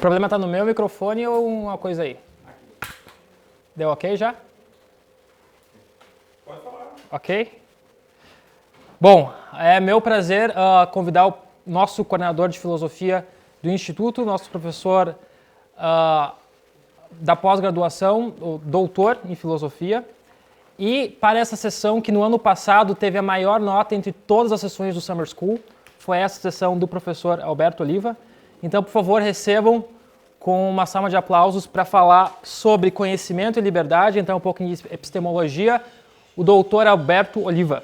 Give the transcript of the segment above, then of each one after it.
problema está no meu microfone ou uma coisa aí? Deu ok já? Pode falar. Ok? Bom, é meu prazer convidar o nosso coordenador de filosofia do Instituto, nosso professor da pós-graduação, o doutor em filosofia, e para essa sessão que no ano passado teve a maior nota entre todas as sessões do Summer School, foi essa sessão do professor Alberto Oliva. Então, por favor, recebam com uma salva de aplausos para falar sobre conhecimento e liberdade, então um pouco de epistemologia, o doutor Alberto Oliva.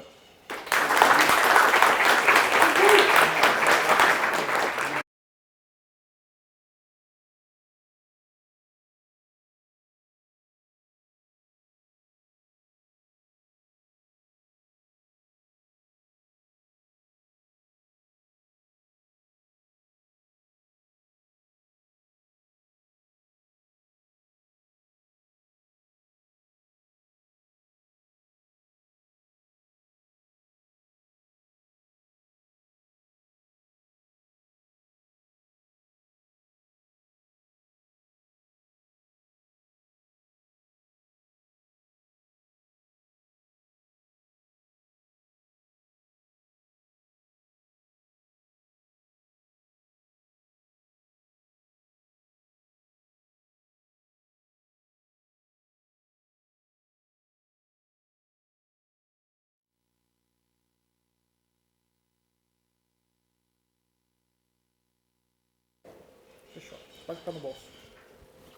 Fechou. Pode ficar no bolso.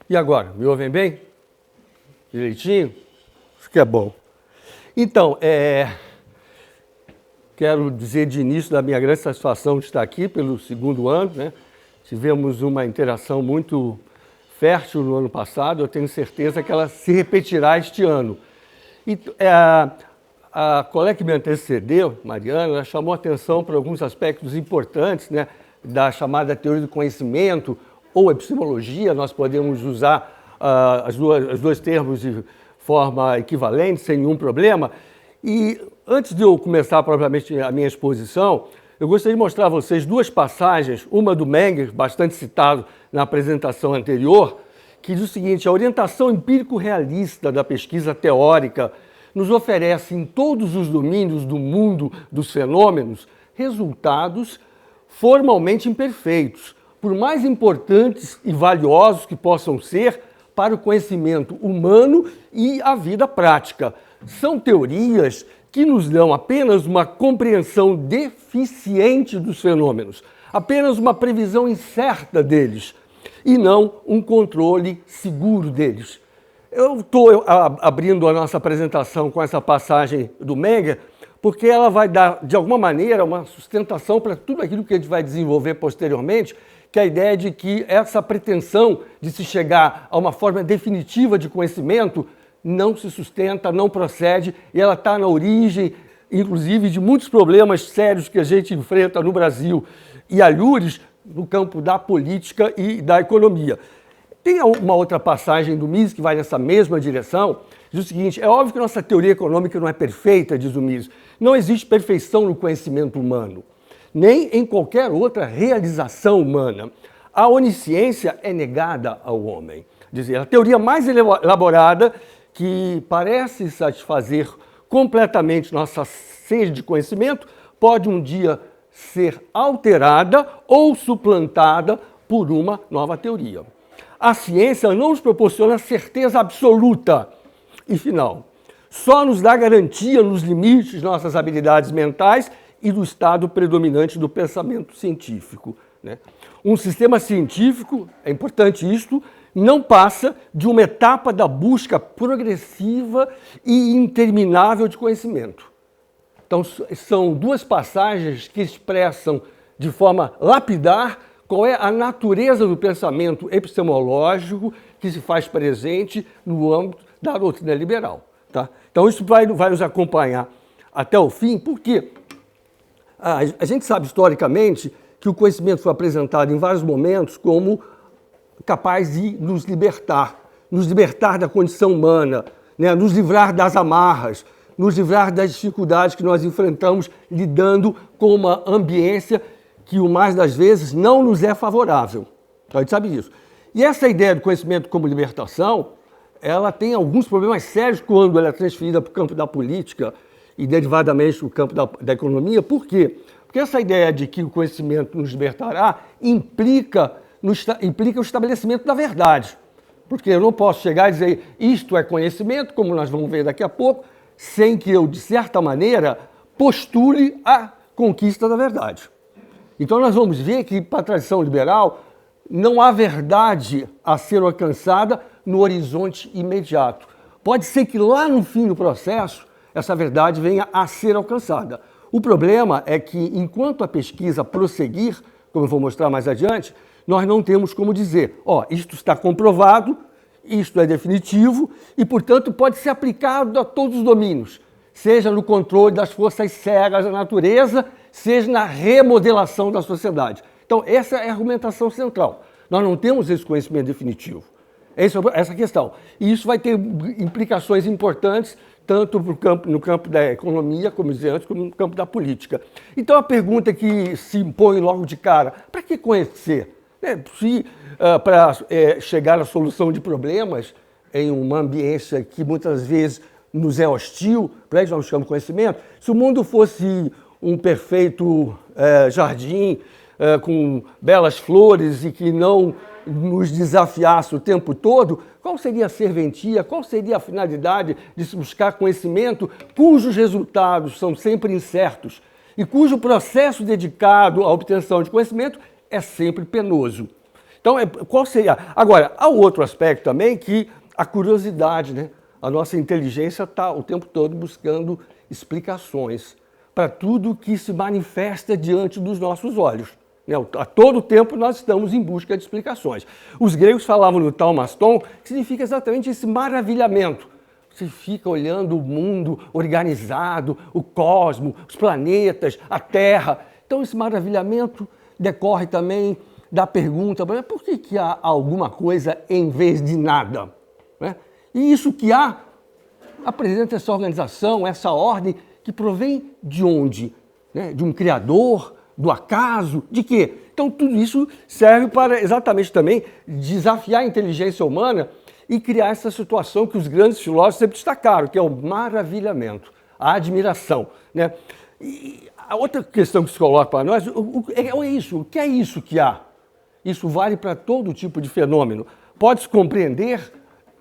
E agora? Me ouvem bem? Direitinho? Isso que é bom. Então, quero dizer de início da minha grande satisfação de estar aqui pelo segundo ano, né? Tivemos uma interação muito fértil no ano passado, eu tenho certeza que ela se repetirá este ano. E, a colega que me antecedeu, Mariana, ela chamou atenção para alguns aspectos importantes, né, da chamada teoria do conhecimento ou epistemologia. Nós podemos usar os dois termos de forma equivalente, sem nenhum problema. E antes de eu começar propriamente a minha exposição, eu gostaria de mostrar a vocês duas passagens, uma do Menger, bastante citado na apresentação anterior, que diz o seguinte: a orientação empírico-realista da pesquisa teórica nos oferece em todos os domínios do mundo dos fenômenos resultados formalmente imperfeitos, por mais importantes e valiosos que possam ser para o conhecimento humano e a vida prática. São teorias que nos dão apenas uma compreensão deficiente dos fenômenos, apenas uma previsão incerta deles, e não um controle seguro deles. Eu estou abrindo a nossa apresentação com essa passagem do Menger, porque ela vai dar, de alguma maneira, uma sustentação para tudo aquilo que a gente vai desenvolver posteriormente, que é a ideia de que essa pretensão de se chegar a uma forma definitiva de conhecimento não se sustenta, não procede, e ela está na origem, inclusive, de muitos problemas sérios que a gente enfrenta no Brasil e alhures no campo da política e da economia. Tem uma outra passagem do Mises que vai nessa mesma direção, diz o seguinte: é óbvio que nossa teoria econômica não é perfeita, diz o Mises. Não existe perfeição no conhecimento humano, nem em qualquer outra realização humana. A onisciência é negada ao homem. Dizer, a teoria mais elaborada, que parece satisfazer completamente nossa sede de conhecimento, pode um dia ser alterada ou suplantada por uma nova teoria. A ciência não nos proporciona certeza absoluta e final. Só nos dá garantia nos limites de nossas habilidades mentais e do estado predominante do pensamento científico, né? Um sistema científico, é importante isto, não passa de uma etapa da busca progressiva e interminável de conhecimento. Então, são duas passagens que expressam de forma lapidar qual é a natureza do pensamento epistemológico que se faz presente no âmbito da doutrina liberal. Tá? Então, isso vai nos acompanhar até o fim, porque a gente sabe historicamente que o conhecimento foi apresentado em vários momentos como capaz de nos libertar da condição humana, né? Nos livrar das amarras, nos livrar das dificuldades que nós enfrentamos lidando com uma ambiência que, o mais das vezes, não nos é favorável. Então, a gente sabe disso. E essa ideia do conhecimento como libertação, ela tem alguns problemas sérios quando ela é transferida para o campo da política e derivadamente para o campo da economia. Por quê? Porque essa ideia de que o conhecimento nos libertará implica o estabelecimento da verdade. Porque eu não posso chegar e dizer isto é conhecimento, como nós vamos ver daqui a pouco, sem que eu, de certa maneira, postule a conquista da verdade. Então nós vamos ver que, para a tradição liberal, não há verdade a ser alcançada no horizonte imediato. Pode ser que lá no fim do processo, essa verdade venha a ser alcançada. O problema é que, enquanto a pesquisa prosseguir, como eu vou mostrar mais adiante, nós não temos como dizer, isto está comprovado, isto é definitivo e, portanto, pode ser aplicado a todos os domínios, seja no controle das forças cegas da natureza, seja na remodelação da sociedade. Então, essa é a argumentação central. Nós não temos esse conhecimento definitivo. Essa é a questão. E isso vai ter implicações importantes, tanto no campo da economia, como dizia antes, como no campo da política. Então, a pergunta que se impõe logo de cara, para que conhecer? Se para chegar à solução de problemas em uma ambiência que muitas vezes nos é hostil, para isso nós buscamos conhecimento, se o mundo fosse um perfeito jardim com belas flores e que não nos desafiasse o tempo todo, qual seria a serventia, qual seria a finalidade de se buscar conhecimento cujos resultados são sempre incertos e cujo processo dedicado à obtenção de conhecimento é sempre penoso. Então, qual seria? Agora, há outro aspecto também que a curiosidade, né? A nossa inteligência está o tempo todo buscando explicações para tudo que se manifesta diante dos nossos olhos. A todo tempo nós estamos em busca de explicações. Os gregos falavam no taumaston, que significa exatamente esse maravilhamento. Você fica olhando o mundo organizado, o cosmos, os planetas, a Terra. Então esse maravilhamento decorre também da pergunta, por que há alguma coisa em vez de nada? E isso que há apresenta essa organização, essa ordem que provém de onde? De um criador, do acaso, de quê? Então tudo isso serve para exatamente também desafiar a inteligência humana e criar essa situação que os grandes filósofos sempre destacaram, que é o maravilhamento, a admiração. E a outra questão que se coloca para nós é isso, o que é isso que há? Isso vale para todo tipo de fenômeno. Pode-se compreender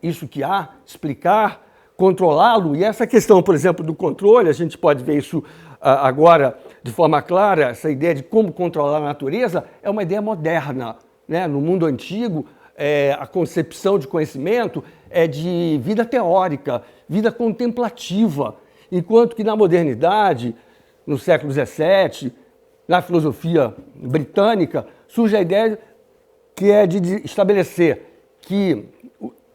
isso que há, explicar, controlá-lo, e essa questão, por exemplo, do controle, a gente pode ver isso agora de forma clara, essa ideia de como controlar a natureza é uma ideia moderna. No mundo antigo, a concepção de conhecimento é de vida teórica, vida contemplativa, enquanto que na modernidade, no século XVII, na filosofia britânica, surge a ideia que é de estabelecer que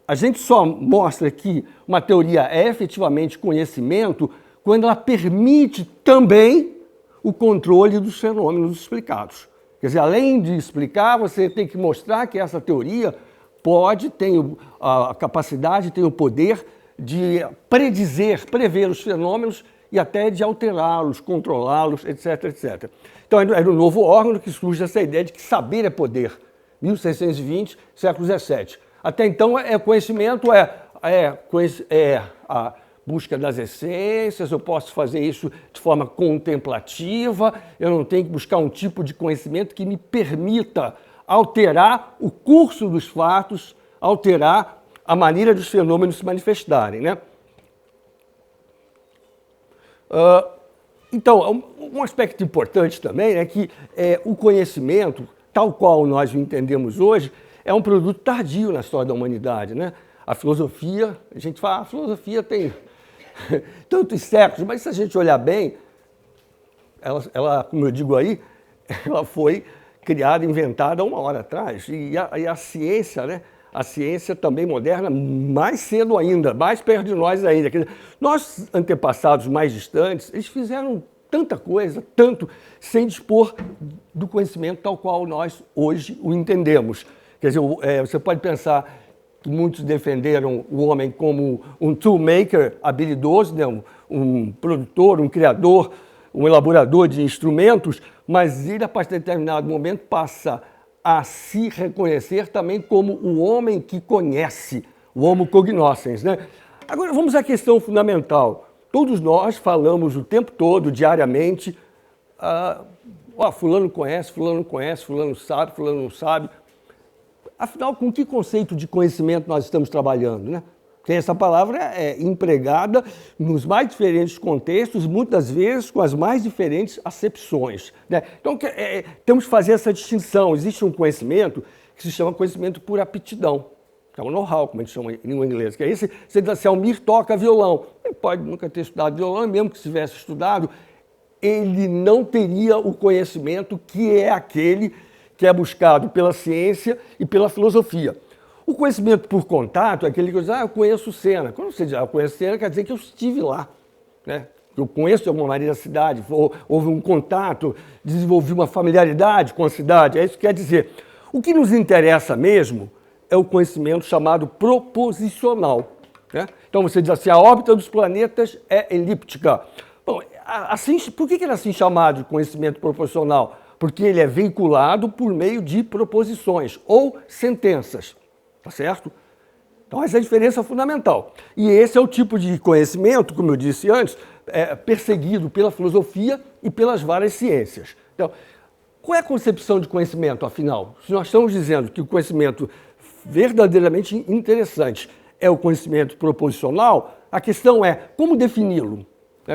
a gente só mostra que uma teoria é efetivamente conhecimento quando ela permite também o controle dos fenômenos explicados. Quer dizer, além de explicar, você tem que mostrar que essa teoria tem a capacidade, tem o poder de prever os fenômenos e até de alterá-los, controlá-los, etc, etc. Então, é no novo órgão que surge essa ideia de que saber é poder. 1620, século XVII. Até então, conhecimento é a busca das essências, eu posso fazer isso de forma contemplativa, eu não tenho que buscar um tipo de conhecimento que me permita alterar o curso dos fatos, alterar a maneira dos fenômenos se manifestarem. Então, um aspecto importante também é que o conhecimento, tal qual nós o entendemos hoje, é um produto tardio na história da humanidade. A filosofia, a gente fala, a filosofia tem tantos séculos, mas se a gente olhar bem, ela, como eu digo aí, ela foi criada, inventada 1 hora atrás. E a ciência, a ciência também moderna, mais cedo ainda, mais perto de nós ainda. Quer dizer, nossos antepassados mais distantes, eles fizeram tanta coisa, tanto, sem dispor do conhecimento tal qual nós hoje o entendemos. Quer dizer, você pode pensar que muitos defenderam o homem como um toolmaker habilidoso, um produtor, um criador, um elaborador de instrumentos, mas ele, a partir de determinado momento, passa a se reconhecer também como o homem que conhece, o homo cognoscens, né? Agora vamos à questão fundamental. Todos nós falamos o tempo todo, diariamente, fulano conhece, fulano sabe, fulano não sabe. Afinal, com que conceito de conhecimento nós estamos trabalhando, né? Porque essa palavra é empregada nos mais diferentes contextos, muitas vezes com as mais diferentes acepções, né? Então, temos que fazer essa distinção. Existe um conhecimento que se chama conhecimento por aptidão, que é o know-how, como a gente chama em língua inglesa, que é esse, se Almir toca violão, ele pode nunca ter estudado violão, e mesmo que tivesse estudado, ele não teria o conhecimento que é aquele que é buscado pela ciência e pela filosofia. O conhecimento por contato é aquele que diz, eu conheço o Sena. Quando você diz, eu conheço o Sena, quer dizer que eu estive lá, né? Eu conheço de alguma maneira a cidade, houve um contato, desenvolvi uma familiaridade com a cidade, é isso que quer dizer. O que nos interessa mesmo é o conhecimento chamado proposicional, né? Então você diz assim, a órbita dos planetas é elíptica. Bom, assim, por que ele é assim chamado de conhecimento proposicional? Porque ele é veiculado por meio de proposições ou sentenças. Tá certo? Então, essa é a diferença fundamental. E esse é o tipo de conhecimento, como eu disse antes, perseguido pela filosofia e pelas várias ciências. Então, qual é a concepção de conhecimento, afinal? Se nós estamos dizendo que o conhecimento verdadeiramente interessante é o conhecimento proposicional, a questão é como defini-lo?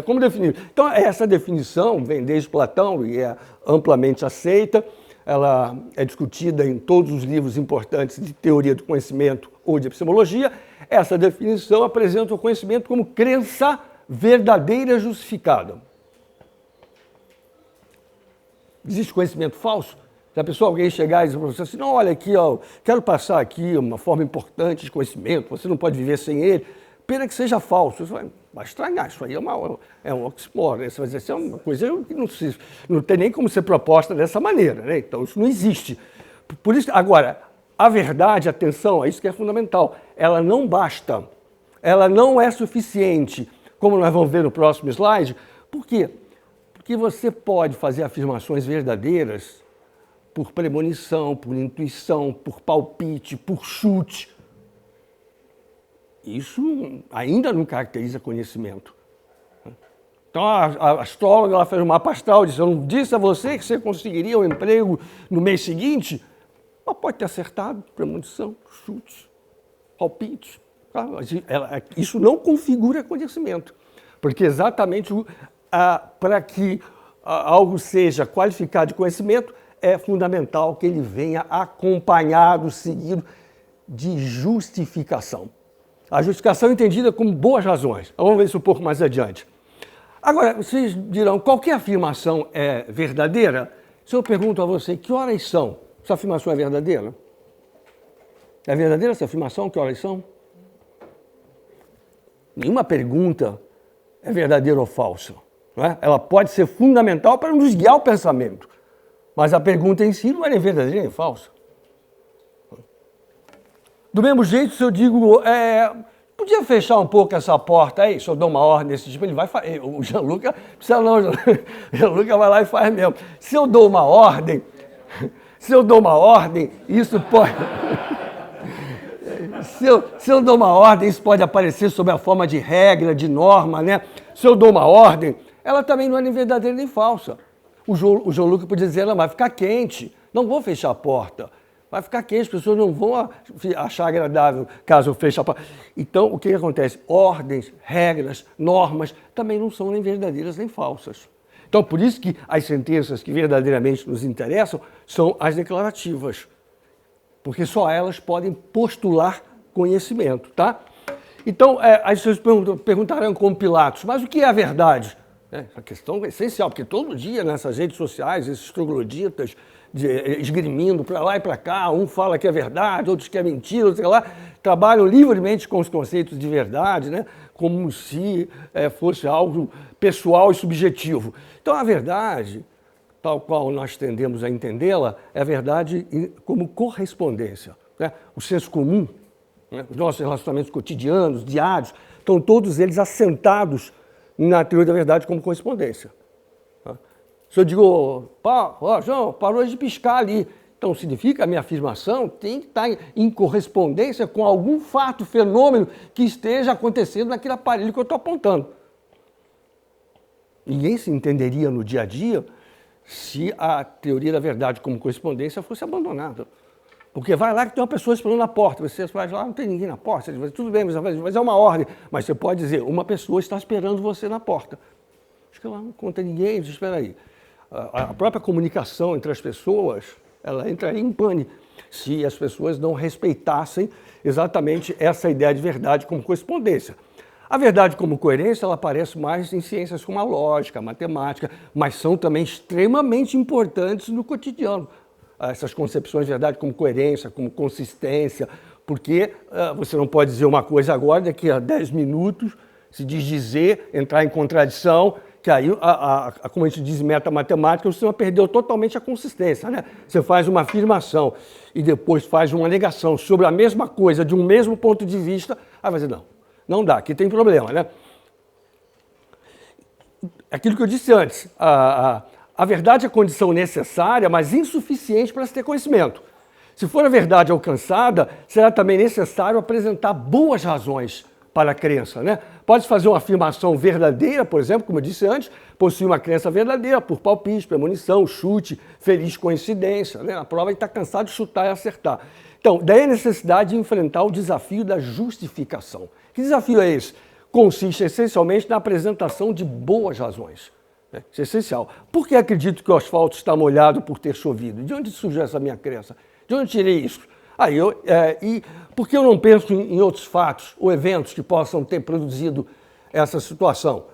Como definir? Então, essa definição vem desde Platão e é amplamente aceita. Ela é discutida em todos os livros importantes de teoria do conhecimento ou de epistemologia. Essa definição apresenta o conhecimento como crença verdadeira justificada. Existe conhecimento falso? Se a pessoa, alguém chegar e dizer para você assim, não, olha aqui, quero passar aqui uma forma importante de conhecimento, você não pode viver sem ele, pena que seja falso. Você vai estranhar, isso aí é um oxímoron, né? Você vai dizer, isso é uma coisa que não tem nem como ser proposta dessa maneira, né? Então isso não existe. Por isso, agora, a verdade, atenção, é isso que é fundamental, ela não basta, ela não é suficiente, como nós vamos ver no próximo slide. Por quê? Porque você pode fazer afirmações verdadeiras por premonição, por intuição, por palpite, por chute. Isso ainda não caracteriza conhecimento. Então, a astróloga ela fez um mapa astral, disse, eu não disse a você que você conseguiria um emprego no mês seguinte? Mas pode ter acertado, premonição, chute, palpite. Tá? Isso não configura conhecimento, porque exatamente para que algo seja qualificado de conhecimento, é fundamental que ele venha acompanhado, seguido de justificação. A justificação é entendida como boas razões. Vamos ver isso um pouco mais adiante. Agora, vocês dirão, qualquer afirmação é verdadeira? Se eu pergunto a você, que horas são? Essa afirmação é verdadeira? É verdadeira essa afirmação? Que horas são? Nenhuma pergunta é verdadeira ou falsa. Não é? Ela pode ser fundamental para nos guiar o pensamento. Mas a pergunta em si não é nem verdadeira nem falsa. Do mesmo jeito, se eu digo, podia fechar um pouco essa porta aí, se eu dou uma ordem desse tipo, ele vai fazer. O Gianluca, precisa não, o Gianluca vai lá e faz mesmo. Se eu dou uma ordem, isso pode... Se eu dou uma ordem, isso pode aparecer sob a forma de regra, de norma, né? Se eu dou uma ordem, ela também não é nem verdadeira nem falsa. O Gianluca podia dizer, não, vai ficar quente, não vou fechar a porta. Vai ficar quente, as pessoas não vão achar agradável caso eu feche a porta. Então, o que acontece? Ordens, regras, normas também não são nem verdadeiras nem falsas. Então, por isso que as sentenças que verdadeiramente nos interessam são as declarativas. Porque só elas podem postular conhecimento, tá? Então, as pessoas perguntarão como Pilatos, mas o que é a verdade? Essa questão é essencial, porque todo dia nessas redes sociais, esses trogloditas esgrimindo para lá e para cá, um fala que é verdade, outros que é mentira, outros que lá, trabalham livremente com os conceitos de verdade, né? Como se fosse algo pessoal e subjetivo. Então, a verdade, tal qual nós tendemos a entendê-la, é a verdade como correspondência, né? O senso comum, né? Os nossos relacionamentos cotidianos, diários, estão todos eles assentados na teoria da verdade como correspondência. Se eu digo, João, parou de piscar ali, Então, significa que a minha afirmação tem que estar em correspondência com algum fato, fenômeno que esteja acontecendo naquele aparelho que eu estou apontando. Ninguém se entenderia no dia a dia se a teoria da verdade como correspondência fosse abandonada. Porque vai lá que tem uma pessoa esperando na porta, você vai lá, não tem ninguém na porta, você diz, tudo bem, mas é uma ordem. Mas você pode dizer, uma pessoa está esperando você na porta. Acho que lá não conta ninguém, espera aí. A própria comunicação entre as pessoas, ela entraria em pane se as pessoas não respeitassem exatamente essa ideia de verdade como correspondência. A verdade como coerência, ela aparece mais em ciências como a lógica, a matemática, mas são também extremamente importantes no cotidiano. Essas concepções de verdade como coerência, como consistência, porque você não pode dizer uma coisa agora, daqui a 10 minutos, se desdizer, entrar em contradição, que aí, como a gente diz em meta-matemática, o sistema perdeu totalmente a consistência, né? Você faz uma afirmação e depois faz uma negação sobre a mesma coisa, de um mesmo ponto de vista, aí vai dizer, não dá, aqui tem problema, né? Aquilo que eu disse antes, a verdade é condição necessária, mas insuficiente para se ter conhecimento. Se for a verdade alcançada, será também necessário apresentar boas razões para a crença, né? Pode fazer uma afirmação verdadeira, por exemplo, como eu disse antes, possui uma crença verdadeira por palpite, premonição, chute, feliz coincidência, né? A prova é que está cansado de chutar e acertar. Então, daí a necessidade de enfrentar o desafio da justificação. Que desafio é esse? Consiste essencialmente na apresentação de boas razões. Isso é essencial. Por que acredito que o asfalto está molhado por ter chovido? De onde surgiu essa minha crença? De onde tirei isso? E por que eu não penso em outros fatos ou eventos que possam ter produzido essa situação?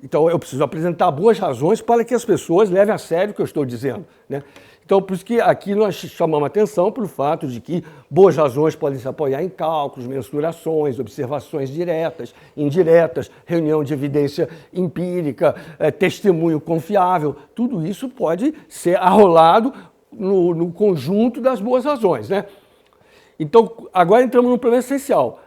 Então, eu preciso apresentar boas razões para que as pessoas levem a sério o que eu estou dizendo, né? Então, por isso que aqui nós chamamos atenção para o fato de que boas razões podem se apoiar em cálculos, mensurações, observações diretas, indiretas, reunião de evidência empírica, testemunho confiável. Tudo isso pode ser arrolado no conjunto das boas razões, né? Então, agora entramos num problema essencial.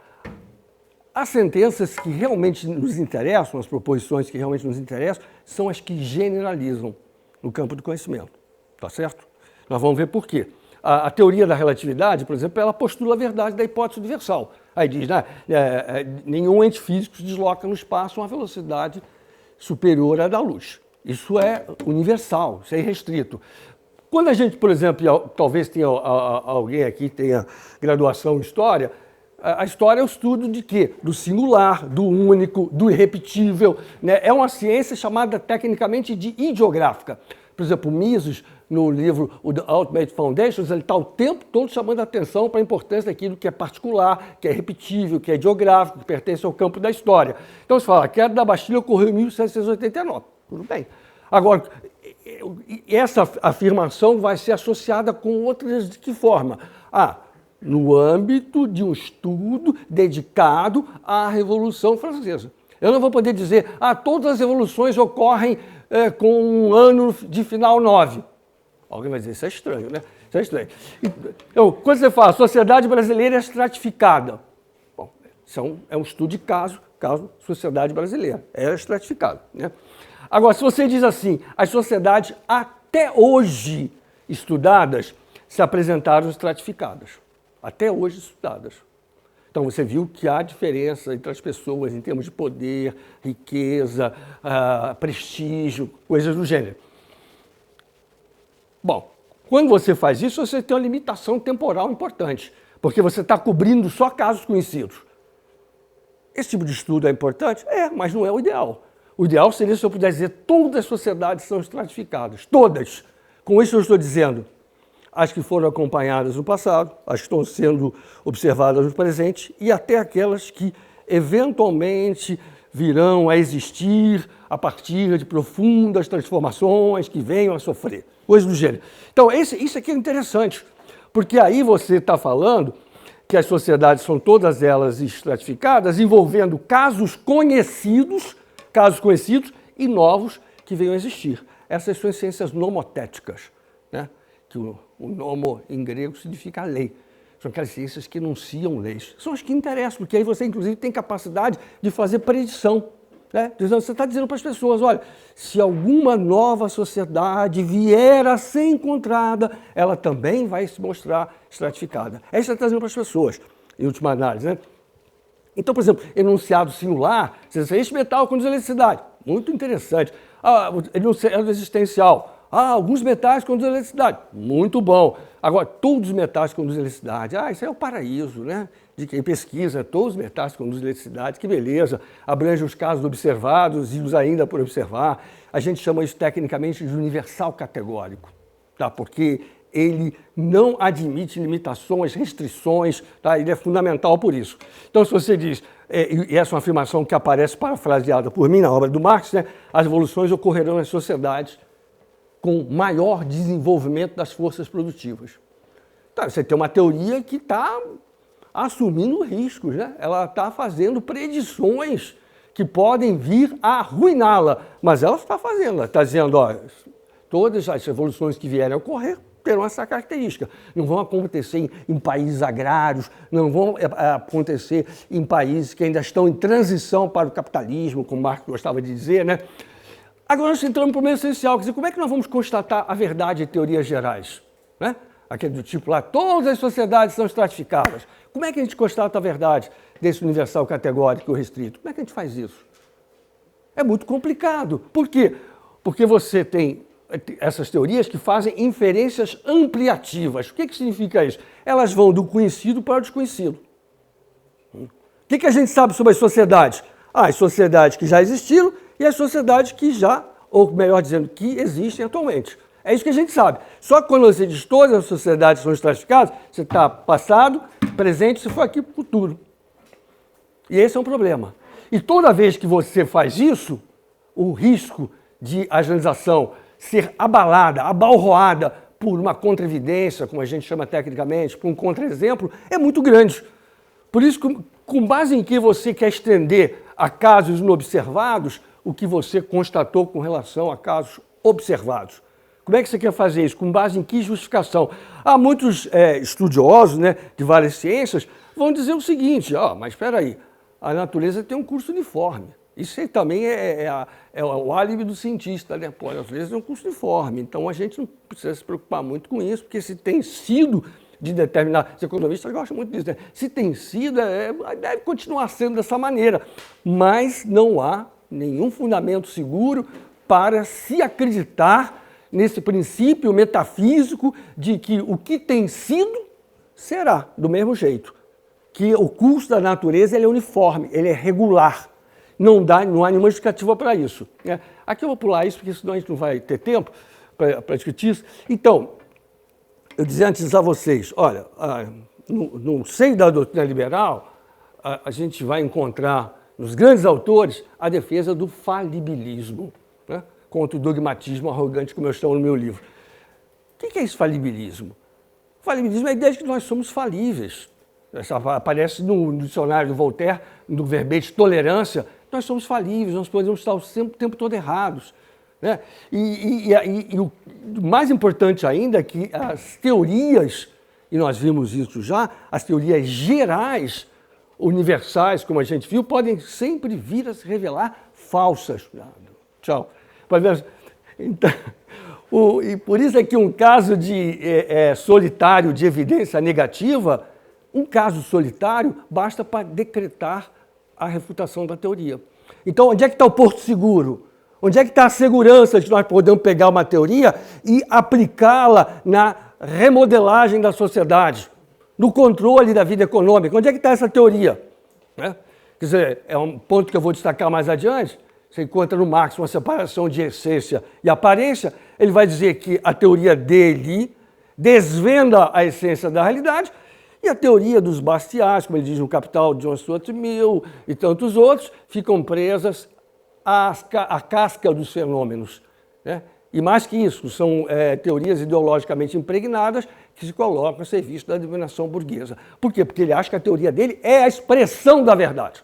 As sentenças que realmente nos interessam, as proposições que realmente nos interessam, são as que generalizam no campo do conhecimento. Tá certo? Nós vamos ver por quê. A teoria da relatividade, por exemplo, ela postula a verdade da hipótese universal. Aí diz, né, nenhum ente físico se desloca no espaço a uma velocidade superior à da luz. Isso é universal, isso é irrestrito. Quando a gente, por exemplo, talvez tenha alguém aqui tenha graduação em História, a história é o estudo de quê? Do singular, do único, do irrepetível, né? É uma ciência chamada tecnicamente de ideográfica. Por exemplo, Mises, no livro o The Ultimate Foundations, ele está o tempo todo chamando a atenção para a importância daquilo que é particular, que é repetível, que é ideográfico, que pertence ao campo da história. Então você fala, a queda da Bastilha ocorreu em 1789. Tudo bem. Agora, essa afirmação vai ser associada com outras de que forma? No âmbito de um estudo dedicado à Revolução Francesa. Eu não vou poder dizer, todas as revoluções ocorrem com um ano de final 9. Alguém vai dizer, isso é estranho, né? Isso é estranho. Então, quando você fala, a sociedade brasileira é estratificada. Bom, isso é um estudo de caso, sociedade brasileira. É estratificada, né? Agora, se você diz assim, as sociedades até hoje estudadas se apresentaram estratificadas. Até hoje estudadas. Então, você viu que há diferença entre as pessoas em termos de poder, riqueza, prestígio, coisas do gênero. Bom, quando você faz isso, você tem uma limitação temporal importante, porque você está cobrindo só casos conhecidos. Esse tipo de estudo é importante? Mas não é o ideal. O ideal seria se eu pudesse dizer todas as sociedades são estratificadas, todas. Com isso eu estou dizendo as que foram acompanhadas no passado, as que estão sendo observadas no presente e até aquelas que eventualmente virão a existir a partir de profundas transformações que venham a sofrer, coisas do gênero. Então, isso aqui é interessante, porque aí você está falando que as sociedades são todas elas estratificadas, envolvendo casos conhecidos e novos que venham a existir. Essas são as ciências nomotéticas, né? Que o nomo em grego significa lei. São aquelas ciências que enunciam leis. São as que interessam, porque aí você, inclusive, tem capacidade de fazer predição. Né? Você está dizendo para as pessoas, olha, se alguma nova sociedade vier a ser encontrada, ela também vai se mostrar estratificada. É isso que você está dizendo para as pessoas, em última análise. Né? Então, por exemplo, enunciado singular, você diz, este metal conduz à eletricidade. Muito interessante. Enunciado existencial. Alguns metais conduzem à eletricidade. Muito bom. Agora, todos os metais conduzem à eletricidade. Isso aí é o paraíso, né? De quem pesquisa, todos os metais conduzem à eletricidade. Que beleza. Abrange os casos observados e os ainda por observar. A gente chama isso tecnicamente de universal categórico, tá? Porque ele não admite limitações, restrições, tá? Ele é fundamental por isso. Então, se você diz, e essa é uma afirmação que aparece parafraseada por mim na obra do Marx, né? As evoluções ocorrerão nas sociedades com maior desenvolvimento das forças produtivas. Então, você tem uma teoria que está assumindo riscos, né? Ela está fazendo predições que podem vir a arruiná-la, mas ela está fazendo, ela está dizendo, todas as evoluções que vierem a ocorrer terão essa característica. Não vão acontecer em países agrários, não vão acontecer em países que ainda estão em transição para o capitalismo, como Marx gostava de dizer, né? Agora nós entramos no problema essencial, quer dizer, como é que nós vamos constatar a verdade em teorias gerais? Né? Aquele do tipo lá, todas as sociedades são estratificadas. Como é que a gente constata a verdade desse universal categórico ou restrito? Como é que a gente faz isso? É muito complicado. Por quê? Porque você tem essas teorias que fazem inferências ampliativas. O que significa isso? Elas vão do conhecido para o desconhecido. O que a gente sabe sobre as sociedades? As sociedades que já existiram e as sociedades que já, ou melhor dizendo, que existem atualmente. É isso que a gente sabe. Só que quando você diz todas as sociedades são estratificadas, você está passado, presente, se for aqui para o futuro. E esse é um problema. E toda vez que você faz isso, o risco de a generalização ser abalada, abalroada por uma contra-evidência, como a gente chama tecnicamente, por um contra-exemplo, é muito grande. Por isso, com base em que você quer estender a casos inobservados, o que você constatou com relação a casos observados. Como é que você quer fazer isso? Com base em que justificação? Há muitos estudiosos, né, de várias ciências vão dizer o seguinte, mas espera aí, a natureza tem um curso uniforme. Isso aí também é o álibi do cientista, né? A natureza tem um curso uniforme, então a gente não precisa se preocupar muito com isso, porque se tem sido de determinar, os economistas gostam muito disso, né? Se tem sido, deve continuar sendo dessa maneira, mas não há nenhum fundamento seguro para se acreditar nesse princípio metafísico de que o que tem sido será do mesmo jeito, que o curso da natureza ele é uniforme, ele é regular, não há nenhuma justificativa para isso. Né? Aqui eu vou pular isso, porque senão a gente não vai ter tempo para discutir isso. Então, eu dizia antes a vocês, olha, no seio da doutrina liberal, a gente vai encontrar nos grandes autores a defesa do falibilismo, né? Contra o dogmatismo arrogante, como eu estou no meu livro. O que é esse falibilismo? O falibilismo é a ideia de que nós somos falíveis. Essa aparece no dicionário do Voltaire, no verbete tolerância, nós somos falíveis, nós podemos estar o tempo todo errados. Né? E o mais importante ainda é que as teorias, e nós vimos isso já, as teorias gerais, universais, como a gente viu, podem sempre vir a se revelar falsas. Tchau. Então, e por isso é que um caso de solitário de evidência negativa, um caso solitário basta para decretar a refutação da teoria. Então, onde é que está o porto seguro? Onde é que está a segurança de que nós podemos pegar uma teoria e aplicá-la na remodelagem da sociedade, no controle da vida econômica? Onde é que está essa teoria? Né? Quer dizer, é um ponto que eu vou destacar mais adiante. Você encontra no Marx uma separação de essência e aparência. Ele vai dizer que a teoria dele desvenda a essência da realidade e a teoria dos bastiais, como ele diz no Capital de John Stuart Mill e tantos outros, ficam presas à casca dos fenômenos. Né? E mais que isso, são teorias ideologicamente impregnadas que se colocam a serviço da dominação burguesa. Por quê? Porque ele acha que a teoria dele é a expressão da verdade.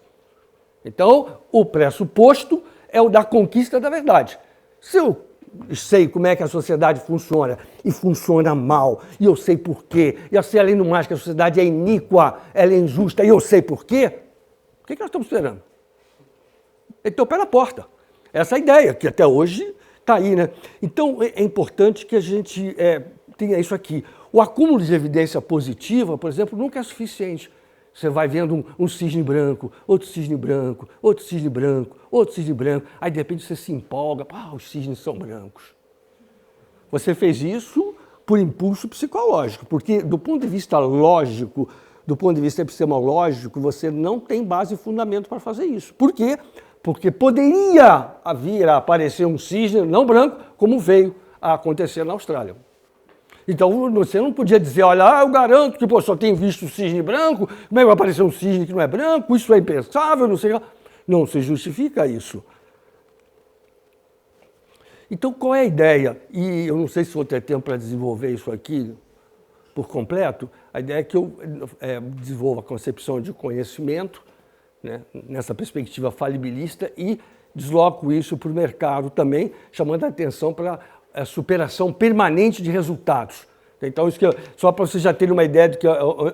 Então, o pressuposto é o da conquista da verdade. Se eu sei como é que a sociedade funciona, e funciona mal, e eu sei por quê, e eu sei além do mais que a sociedade é iníqua, ela é injusta, e eu sei por quê, o que nós estamos esperando? Ele tem o pé na porta. Essa é a ideia, que até hoje está aí, né? Então, é importante que a gente tenha isso aqui. O acúmulo de evidência positiva, por exemplo, nunca é suficiente. Você vai vendo um cisne branco, outro cisne branco, outro cisne branco, outro cisne branco. Aí, de repente, você se empolga. Os cisnes são brancos. Você fez isso por impulso psicológico, porque do ponto de vista lógico, do ponto de vista epistemológico, você não tem base e fundamento para fazer isso. Por quê? Porque poderia vir a aparecer um cisne não branco, como veio a acontecer na Austrália. Então, você não podia dizer, olha, eu garanto que só tem visto cisne branco, como é que vai aparecer um cisne que não é branco, isso é impensável, não sei o que. Não se justifica isso. Então, qual é a ideia? E eu não sei se vou ter tempo para desenvolver isso aqui por completo. A ideia é que eu desenvolva a concepção de conhecimento, né, nessa perspectiva falibilista, e desloco isso para o mercado também, chamando a atenção para a superação permanente de resultados. Então, isso só para vocês já terem uma ideia de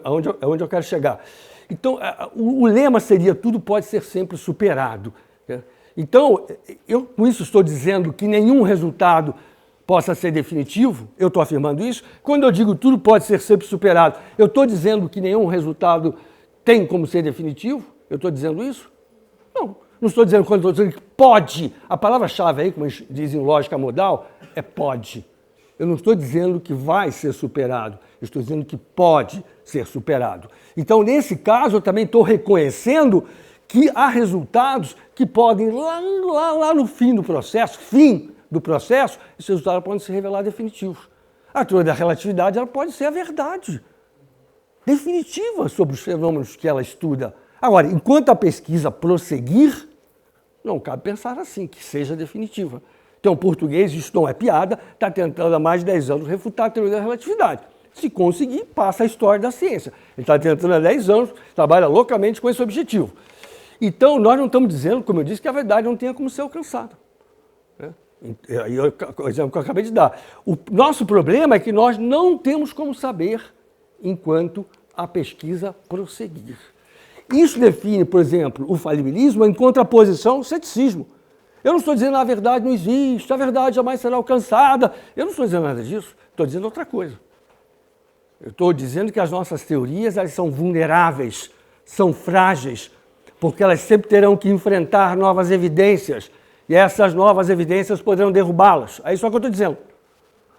aonde eu quero chegar. Então, o lema seria: tudo pode ser sempre superado. Né? Então, eu com isso estou dizendo que nenhum resultado possa ser definitivo, eu estou afirmando isso. Quando eu digo tudo pode ser sempre superado, eu estou dizendo que nenhum resultado tem como ser definitivo? Eu estou dizendo isso? Não. Não estou dizendo quando estou dizendo que pode. A palavra-chave aí, como diz em lógica modal, é pode. Eu não estou dizendo que vai ser superado, eu estou dizendo que pode ser superado. Então, nesse caso, eu também estou reconhecendo que há resultados que podem, lá no fim do processo, esses resultados podem se revelar definitivos. A teoria da relatividade ela pode ser a verdade definitiva sobre os fenômenos que ela estuda. Agora, enquanto a pesquisa prosseguir, não cabe pensar assim, que seja definitiva. Então, o português, isso não é piada, está tentando há mais de 10 anos refutar a teoria da relatividade. Se conseguir, passa a história da ciência. Ele está tentando há 10 anos, trabalha loucamente com esse objetivo. Então, nós não estamos dizendo, como eu disse, que a verdade não tenha como ser alcançada. Aí é o exemplo que eu acabei de dar. O nosso problema é que nós não temos como saber enquanto a pesquisa prosseguir. Isso define, por exemplo, o falibilismo em contraposição ao ceticismo. Eu não estou dizendo que a verdade não existe, a verdade jamais será alcançada. Eu não estou dizendo nada disso, estou dizendo outra coisa. Eu estou dizendo que as nossas teorias elas são vulneráveis, são frágeis, porque elas sempre terão que enfrentar novas evidências, e essas novas evidências poderão derrubá-las. É isso que eu estou dizendo.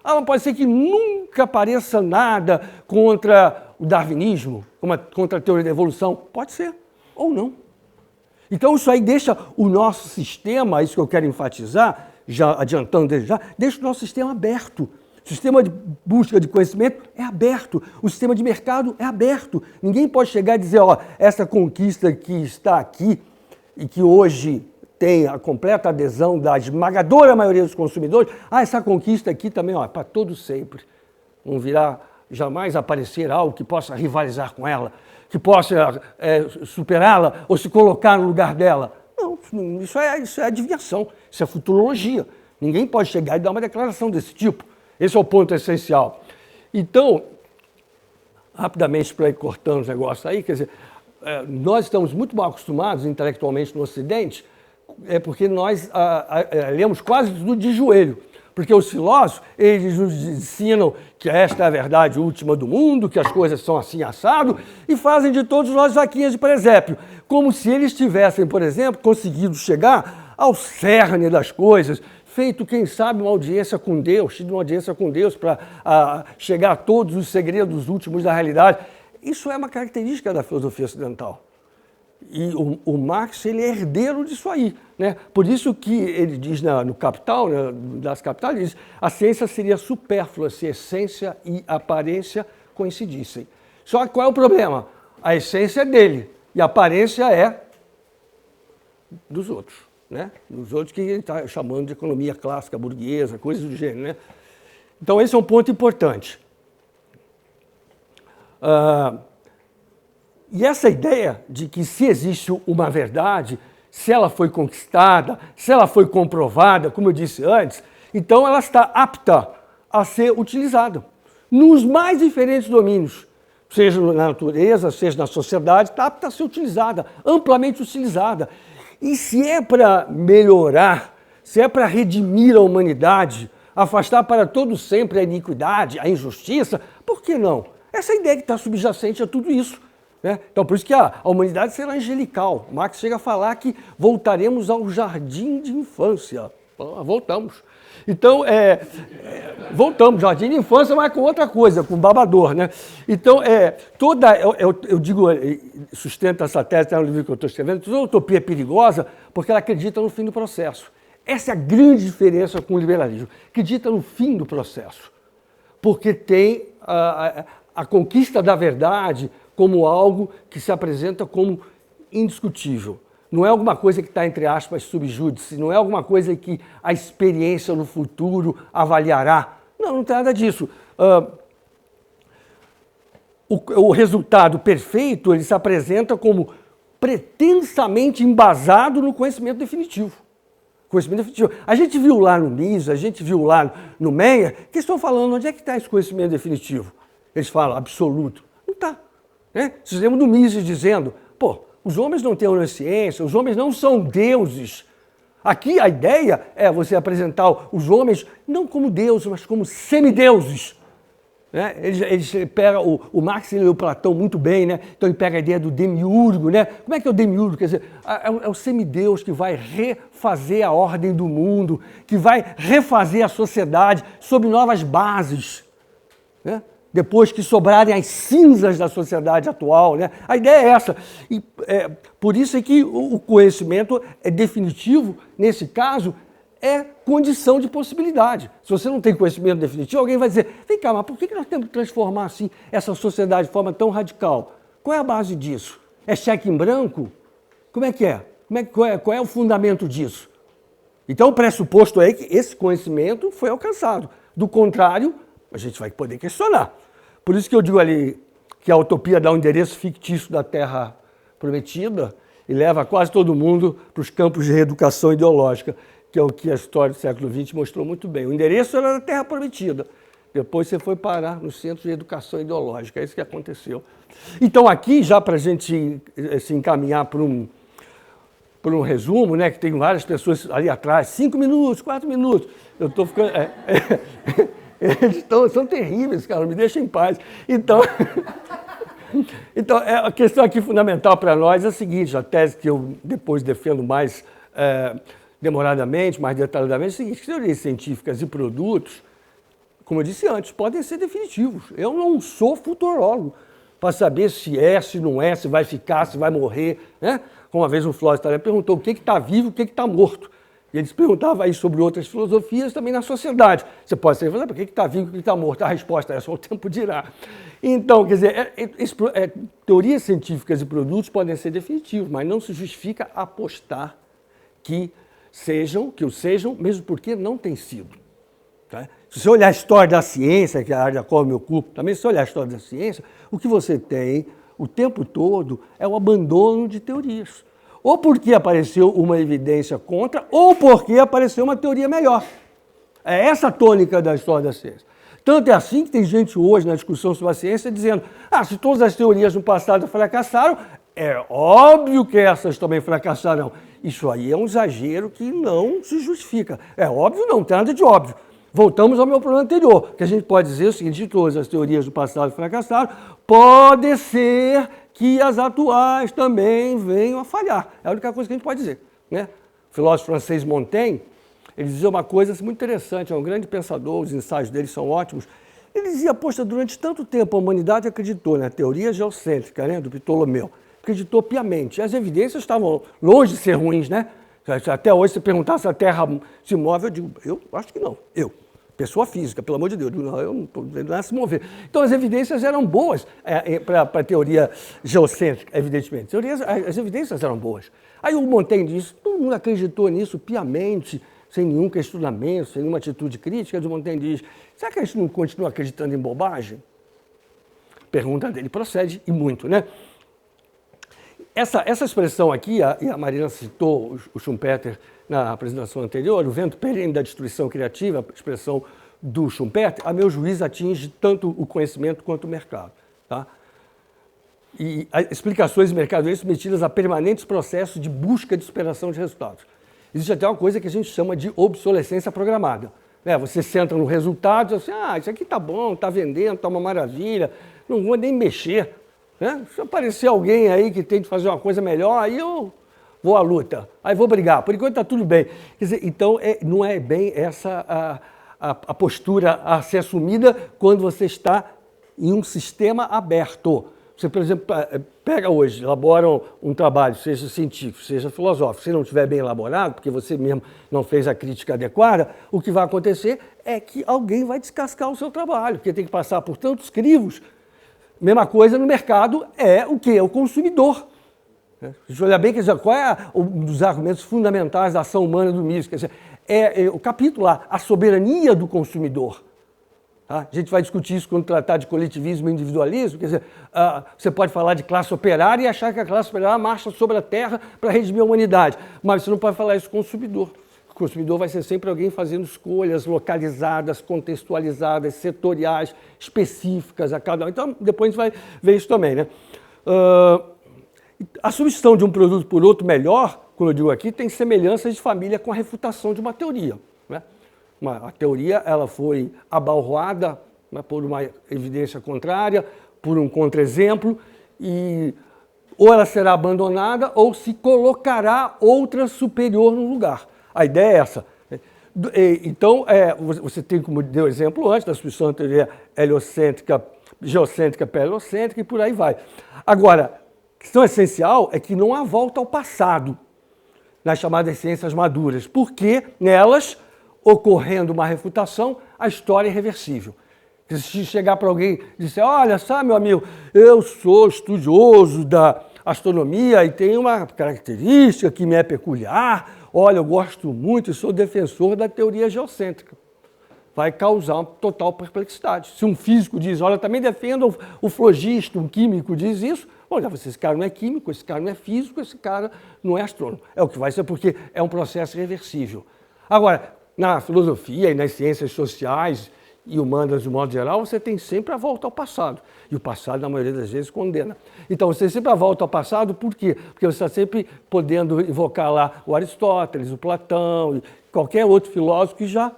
Mas pode ser que nunca apareça nada contra o darwinismo, contra a teoria da evolução. Pode ser, ou não. Então isso aí deixa o nosso sistema, isso que eu quero enfatizar, já adiantando desde já, deixa o nosso sistema aberto. O sistema de busca de conhecimento é aberto, o sistema de mercado é aberto. Ninguém pode chegar e dizer, essa conquista que está aqui e que hoje tem a completa adesão da esmagadora maioria dos consumidores, essa conquista aqui também, para todo sempre. Não virá jamais aparecer algo que possa rivalizar com ela, que possa superá-la ou se colocar no lugar dela. Não, isso é adivinhação, isso é futurologia. Ninguém pode chegar e dar uma declaração desse tipo. Esse é o ponto essencial. Então, rapidamente para ir cortando os negócios aí, quer dizer, nós estamos muito mal acostumados intelectualmente no Ocidente, porque nós lemos quase tudo de joelho. Porque os filósofos, eles nos ensinam que esta é a verdade última do mundo, que as coisas são assim assado, e fazem de todos nós vaquinhas de presépio, como se eles tivessem, por exemplo, conseguido chegar ao cerne das coisas, feito, quem sabe, uma audiência com Deus, tido uma audiência com Deus para chegar a todos os segredos últimos da realidade. Isso é uma característica da filosofia ocidental. E o Marx, ele é herdeiro disso aí, né? Por isso que ele diz no Capital, das Capitais, ele diz, a ciência seria supérflua se essência e aparência coincidissem. Só que qual é o problema? A essência é dele e a aparência é dos outros, né? Dos outros que ele está chamando de economia clássica, burguesa, coisas do gênero, né? Então esse é um ponto importante. E essa ideia de que se existe uma verdade, se ela foi conquistada, se ela foi comprovada, como eu disse antes, então ela está apta a ser utilizada nos mais diferentes domínios, seja na natureza, seja na sociedade, está apta a ser utilizada, amplamente utilizada. E se é para melhorar, se é para redimir a humanidade, afastar para todo sempre a iniquidade, a injustiça, por que não? Essa é a ideia que está subjacente a tudo isso. Né? Então, por isso que a humanidade será angelical. Marx chega a falar que voltaremos ao jardim de infância. Voltamos. Então, voltamos, jardim de infância, mas com outra coisa, com babador, né? Então, eu digo, sustento essa tese, no livro que eu estou escrevendo, toda utopia é perigosa porque ela acredita no fim do processo. Essa é a grande diferença com o liberalismo. Acredita no fim do processo, porque tem a conquista da verdade como algo que se apresenta como indiscutível. Não é alguma coisa que está, entre aspas, sub judice, não é alguma coisa que a experiência no futuro avaliará. Não tem nada disso. O resultado perfeito, ele se apresenta como pretensamente embasado no conhecimento definitivo. A gente viu lá no Mises, a gente viu lá no Meyer, que estão falando onde é que está esse conhecimento definitivo. Eles falam absoluto. Não está. Né? Vocês lembram do Mises dizendo, os homens não têm onisciência, os homens não são deuses. Aqui a ideia é você apresentar os homens não como deuses, mas como semideuses. Né? Eles pegam, o Marx e o Platão muito bem, né? Então ele pega a ideia do demiurgo. Né? Como é que é o demiurgo? Quer dizer, é o semideus que vai refazer a ordem do mundo, que vai refazer a sociedade sob novas bases. Né? Depois que sobrarem as cinzas da sociedade atual. Né? A ideia é essa. E, por isso é que o conhecimento é definitivo, nesse caso, é condição de possibilidade. Se você não tem conhecimento definitivo, alguém vai dizer, vem cá, mas por que nós temos que transformar assim essa sociedade de forma tão radical? Qual é a base disso? É cheque em branco? Como é que é? Qual é o fundamento disso? Então, o pressuposto é que esse conhecimento foi alcançado. Do contrário, a gente vai poder questionar. Por isso que eu digo ali que a utopia dá um endereço fictício da Terra Prometida e leva quase todo mundo para os campos de reeducação ideológica, que é o que a história do século XX mostrou muito bem. O endereço era da Terra Prometida. Depois você foi parar no centro de educação ideológica. É isso que aconteceu. Então, aqui, já para a gente se encaminhar para um resumo, né, que tem várias pessoas ali atrás, 5 minutos, 4 minutos. Eu estou ficando... Eles são terríveis, cara, me deixa em paz. Então, a questão aqui fundamental para nós é a seguinte, a tese que eu depois defendo mais demoradamente, mais detalhadamente, é a seguinte, que teorias científicas e produtos, como eu disse antes, podem ser definitivos. Eu não sou futurólogo para saber se é, se não é, se vai ficar, se vai morrer. Né? Como uma vez um filósofo italiano perguntou o que está vivo e o que está morto. E eles perguntavam aí sobre outras filosofias também na sociedade. Você pode ser, por que está vivo e o que está morto? A resposta é só o tempo dirá. Então, quer dizer, teorias científicas e produtos podem ser definitivos, mas não se justifica apostar que o sejam, mesmo porque não tem sido. Tá? Se você olhar a história da ciência, que é a área da qual eu me ocupo, também se você olhar a história da ciência, o que você tem o tempo todo é o abandono de teorias. Ou porque apareceu uma evidência contra, ou porque apareceu uma teoria melhor. É essa a tônica da história da ciência. Tanto é assim que tem gente hoje na discussão sobre a ciência dizendo se todas as teorias no passado fracassaram, é óbvio que essas também fracassaram. Isso aí é um exagero que não se justifica. É óbvio não, tem nada de óbvio. Voltamos ao meu problema anterior, que a gente pode dizer o seguinte, de todas as teorias do passado fracassaram, pode ser que as atuais também venham a falhar. É a única coisa que a gente pode dizer. Né? O filósofo francês Montaigne, ele dizia uma coisa muito interessante, é um grande pensador, os ensaios dele são ótimos. Ele dizia, poxa, durante tanto tempo a humanidade acreditou na teoria geocêntrica, né, do Ptolomeu, acreditou piamente. As evidências estavam longe de ser ruins, né? Até hoje, se perguntar se a Terra se move, eu digo, eu acho que não. Pessoa física, pelo amor de Deus, eu não estou vendo nada se mover. Então, as evidências eram boas para a teoria geocêntrica, evidentemente. As evidências eram boas. Aí o Montaigne disse, todo mundo acreditou nisso piamente, sem nenhum questionamento, sem nenhuma atitude crítica. O Montaigne diz, será que a gente não continua acreditando em bobagem? Pergunta dele procede, e muito, né? Essa expressão aqui, e a Marina citou o Schumpeter na apresentação anterior, o vento perene da destruição criativa, a expressão do Schumpeter, a meu juízo atinge tanto o conhecimento quanto o mercado. Tá? e explicações mercadológicas submetidas a permanentes processos de busca de superação de resultados. Existe até uma coisa que a gente chama de obsolescência programada. Você senta no resultado e diz assim, isso aqui tá bom, tá vendendo, tá uma maravilha, não vou nem mexer. Se aparecer alguém aí que tem de fazer uma coisa melhor, aí eu vou à luta, aí vou brigar, por enquanto está tudo bem. Quer dizer, então, não é bem essa a postura a ser assumida quando você está em um sistema aberto. Você, por exemplo, pega hoje, elabora um trabalho, seja científico, seja filosófico, se não estiver bem elaborado, porque você mesmo não fez a crítica adequada, o que vai acontecer é que alguém vai descascar o seu trabalho, porque tem que passar por tantos crivos. Mesma coisa no mercado é o quê? É o consumidor. Se a gente olhar bem, quer dizer, qual é um dos argumentos fundamentais da ação humana do Mises? Quer dizer, o capítulo lá, a soberania do consumidor. Tá? A gente vai discutir isso quando tratar de coletivismo e individualismo. Quer dizer, você pode falar de classe operária e achar que a classe operária marcha sobre a terra para redimir a humanidade. Mas você não pode falar isso com o consumidor. O consumidor vai ser sempre alguém fazendo escolhas localizadas, contextualizadas, setoriais, específicas a cada um. Então, depois a gente vai ver isso também, né? A substituição de um produto por outro melhor, como eu digo aqui, tem semelhanças de família com a refutação de uma teoria. Né? A teoria ela foi abalroada, né, por uma evidência contrária, por um contra-exemplo, e ou ela será abandonada ou se colocará outra superior no lugar. A ideia é essa. Então, você tem, como deu exemplo antes, da substituição da teoria heliocêntrica, geocêntrica, heliocêntrica e por aí vai. Agora, a questão essencial é que não há volta ao passado nas chamadas ciências maduras, porque nelas, ocorrendo uma refutação, a história é irreversível. Se chegar para alguém e dizer, olha, sabe, meu amigo, eu sou estudioso da astronomia e tenho uma característica que me é peculiar, olha, eu gosto muito e sou defensor da teoria geocêntrica. Vai causar uma total perplexidade. Se um físico diz, olha, também defendo o flogista, um químico diz isso, olha, esse cara não é químico, esse cara não é físico, esse cara não é astrônomo. É o que vai ser, porque é um processo irreversível. Agora, na filosofia e nas ciências sociais e humanas, de modo geral, você tem sempre a volta ao passado. E o passado, na maioria das vezes, condena. Então, você sempre a volta ao passado, por quê? Porque você está sempre podendo invocar lá o Aristóteles, o Platão, e qualquer outro filósofo que já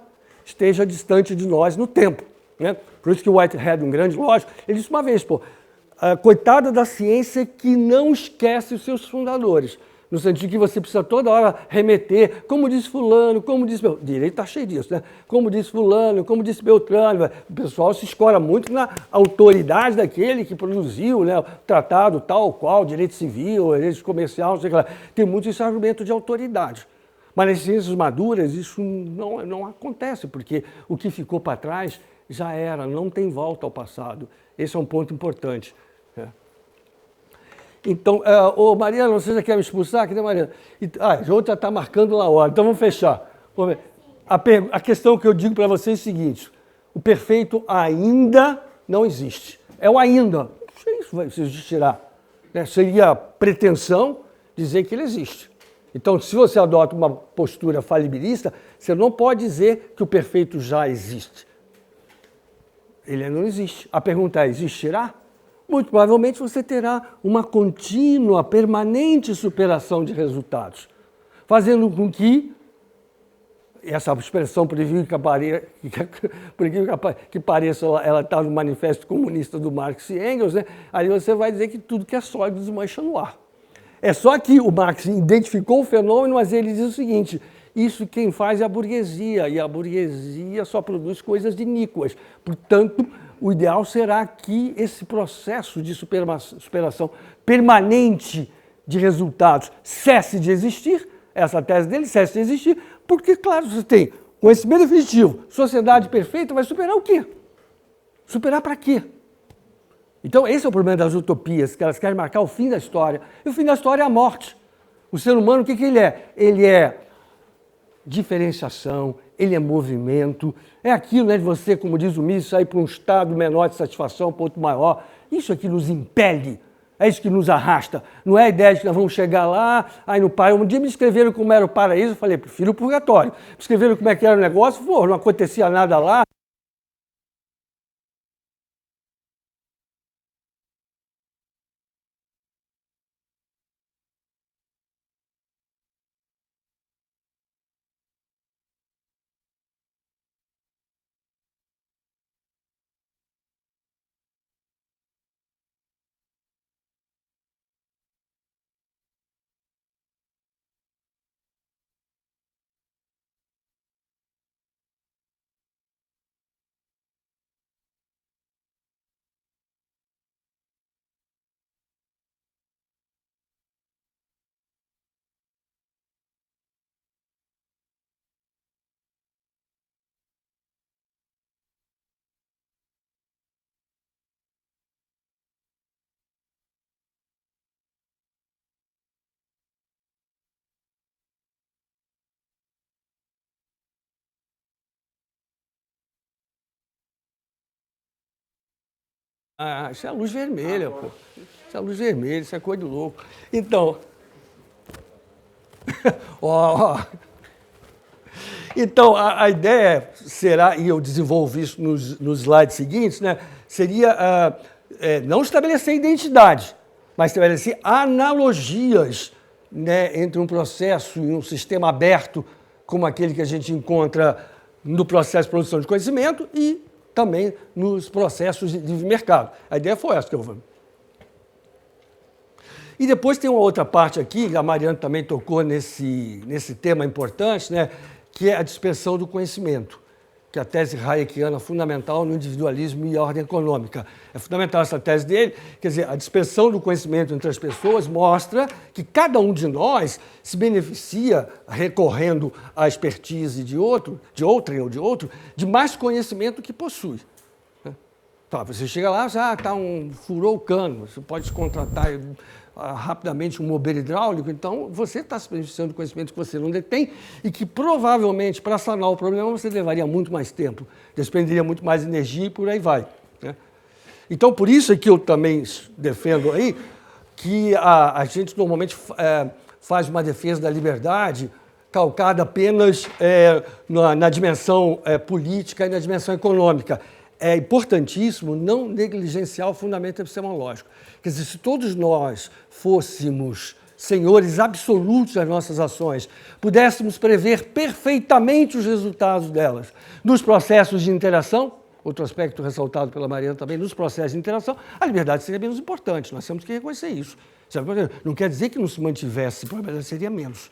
esteja distante de nós no tempo. Né? Por isso que o Whitehead, um grande lógico, ele disse uma vez, coitada da ciência que não esquece os seus fundadores. No sentido que você precisa toda hora remeter, como disse fulano, como disse... Direito está cheio disso, né? Como disse fulano, como disse Beltrano. O pessoal se escora muito na autoridade daquele que produziu, né, o tratado tal qual, direito civil, direito comercial, não sei o que lá. Tem muito esse argumento de autoridade. Mas nas ciências maduras isso não acontece, porque o que ficou para trás já era, não tem volta ao passado. Esse é um ponto importante. Então, Mariana, você já quer me expulsar? Cadê Mariana? A outra está marcando lá a hora, então vamos fechar. Vamos ver. A questão que eu digo para vocês é o seguinte, o perfeito ainda não existe. É o ainda, não sei se vai existirá. Né? Seria pretensão dizer que ele existe. Então, se você adota uma postura falibilista, você não pode dizer que o perfeito já existe. Ele não existe. A pergunta é, existirá? Muito provavelmente você terá uma contínua, permanente superação de resultados, fazendo com que essa expressão, por incrível que pareça, ela está no Manifesto Comunista do Marx e Engels, né? Aí você vai dizer que tudo que é sólido desmancha no ar. É só que o Marx identificou o fenômeno, mas ele diz o seguinte, isso quem faz é a burguesia, e a burguesia só produz coisas iníquas. Portanto, o ideal será que esse processo de superação permanente de resultados cesse de existir, essa tese dele cesse de existir, porque, claro, você tem conhecimento definitivo, sociedade perfeita, vai superar o quê? Superar para quê? Então, esse é o problema das utopias, que elas querem marcar o fim da história. E o fim da história é a morte. O ser humano, o que ele é? Ele é diferenciação, ele é movimento, é aquilo, né, de você, como diz o Mises, sair para um estado menor de satisfação, para outro maior. Isso é que nos impele, é isso que nos arrasta. Não é a ideia de que nós vamos chegar lá, aí no paraíso. Um dia me escreveram como era o paraíso, eu falei, prefiro o purgatório. Me escreveram como é que era o negócio, não acontecia nada lá. Ah, isso é a luz vermelha, pô. Isso é a luz vermelha, isso é coisa de louco. Então, ó. Então, a ideia será, e eu desenvolvo isso nos slides seguintes, né, seria não estabelecer identidade, mas estabelecer analogias, né, entre um processo e um sistema aberto, como aquele que a gente encontra no processo de produção de conhecimento e também nos processos de mercado. A ideia foi essa que eu vou. E depois tem uma outra parte aqui, a Mariana também tocou nesse tema importante, né, que é a dispersão do conhecimento, que é a tese hayekiana fundamental no individualismo e a ordem econômica. É fundamental essa tese dele, quer dizer, a dispersão do conhecimento entre as pessoas mostra que cada um de nós se beneficia, recorrendo à expertise de outrem ou de outro, de mais conhecimento que possui. Tá, você chega lá, já furou o cano, você pode contratar rapidamente um bombeiro hidráulico, então você está se beneficiando do conhecimento que você não detém e que provavelmente para sanar o problema você levaria muito mais tempo, despenderia muito mais energia e por aí vai, né? Então por isso é que eu também defendo aí que a gente normalmente faz uma defesa da liberdade calcada apenas na dimensão política e na dimensão econômica. É importantíssimo não negligenciar o fundamento epistemológico. Quer dizer, se todos nós fôssemos senhores absolutos das nossas ações, pudéssemos prever perfeitamente os resultados delas nos processos de interação, outro aspecto ressaltado pela Mariana também, nos processos de interação, a liberdade seria menos importante, nós temos que reconhecer isso. Não quer dizer que não se mantivesse, mas seria menos.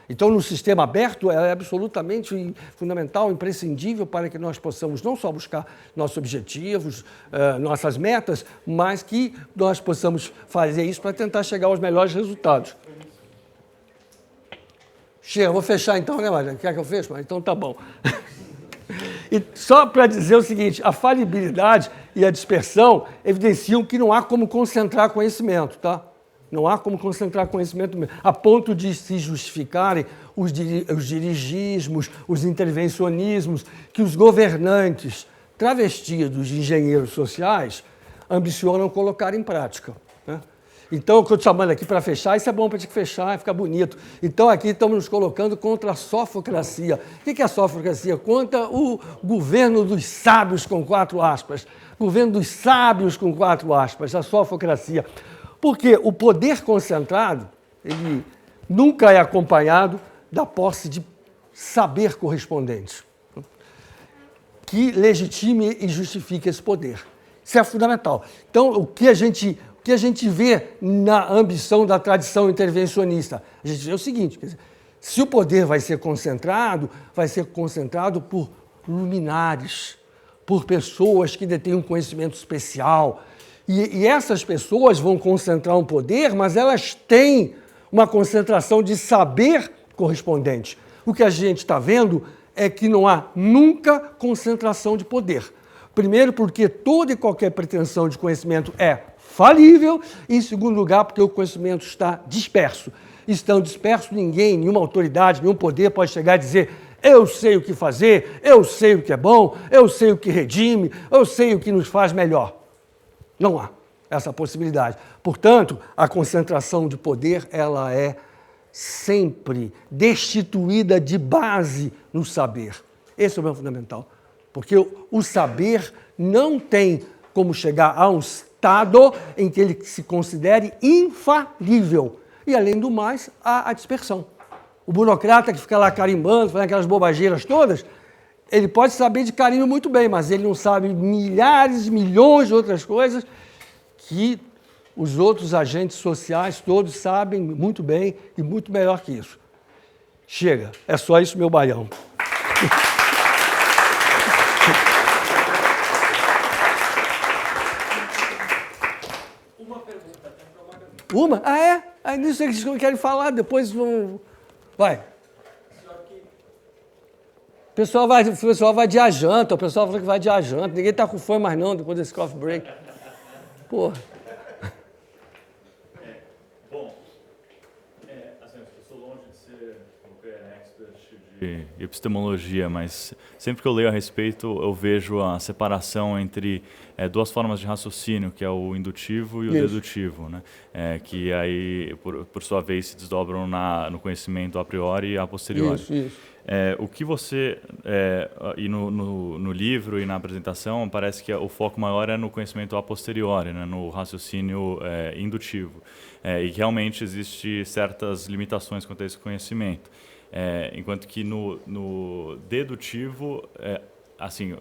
Então, no sistema aberto, é absolutamente fundamental, imprescindível para que nós possamos não só buscar nossos objetivos, nossas metas, mas que nós possamos fazer isso para tentar chegar aos melhores resultados. Chega, vou fechar então, né, Maria? Quer que eu feche? Então tá bom. E só para dizer o seguinte, a falibilidade e a dispersão evidenciam que não há como concentrar conhecimento, tá? Não há como concentrar conhecimento mesmo, a ponto de se justificarem os dirigismos, os intervencionismos que os governantes, travestidos de engenheiros sociais, ambicionam colocar em prática, né? Então, o que eu estou chamando aqui para fechar, isso é bom para te fechar, fica bonito. Então, aqui estamos nos colocando contra a sofocracia. O que é a sofocracia? Contra o governo dos sábios, com 4 aspas. Governo dos sábios, com 4 aspas, a sofocracia. Porque o poder concentrado, ele nunca é acompanhado da posse de saber correspondente, que legitime e justifique esse poder. Isso é fundamental. Então, o que a gente vê na ambição da tradição intervencionista? A gente vê o seguinte, quer dizer, se o poder vai ser concentrado por luminares, por pessoas que detêm um conhecimento especial. E essas pessoas vão concentrar um poder, mas elas têm uma concentração de saber correspondente. O que a gente está vendo é que não há nunca concentração de poder. Primeiro, porque toda e qualquer pretensão de conhecimento é falível. E, em segundo lugar, porque o conhecimento está disperso. Estando disperso, nenhuma autoridade, nenhum poder pode chegar e dizer: eu sei o que fazer, eu sei o que é bom, eu sei o que redime, eu sei o que nos faz melhor. Não há essa possibilidade. Portanto, a concentração de poder, ela é sempre destituída de base no saber. Esse é o meu fundamental. Porque o saber não tem como chegar a um estado em que ele se considere infalível. E, além do mais, há a dispersão. O burocrata que fica lá carimbando, fazendo aquelas bobageiras todas, ele pode saber de carimbo muito bem, mas ele não sabe milhares, milhões de outras coisas que os outros agentes sociais todos sabem muito bem e muito melhor que isso. Chega, é só isso, meu baião. Uma pergunta. Uma? Ah, é? Aí nisso eles querem falar, depois vão... Vai. O pessoal vai de janta, o pessoal fala que vai de janta. Ninguém está com fome mais não, depois desse coffee break. Porra. Bom, assim, eu sou longe de ser qualquer de epistemologia, mas sempre que eu leio a respeito, eu vejo a separação entre duas formas de raciocínio, que é o indutivo e o dedutivo, né? Que aí, por sua vez, se desdobram no conhecimento a priori e a posteriori. Isso. O que você, e no livro e na apresentação, parece que o foco maior é no conhecimento a posteriori, né? No raciocínio indutivo. E que realmente existem certas limitações quanto a esse conhecimento. Enquanto que no dedutivo, assim,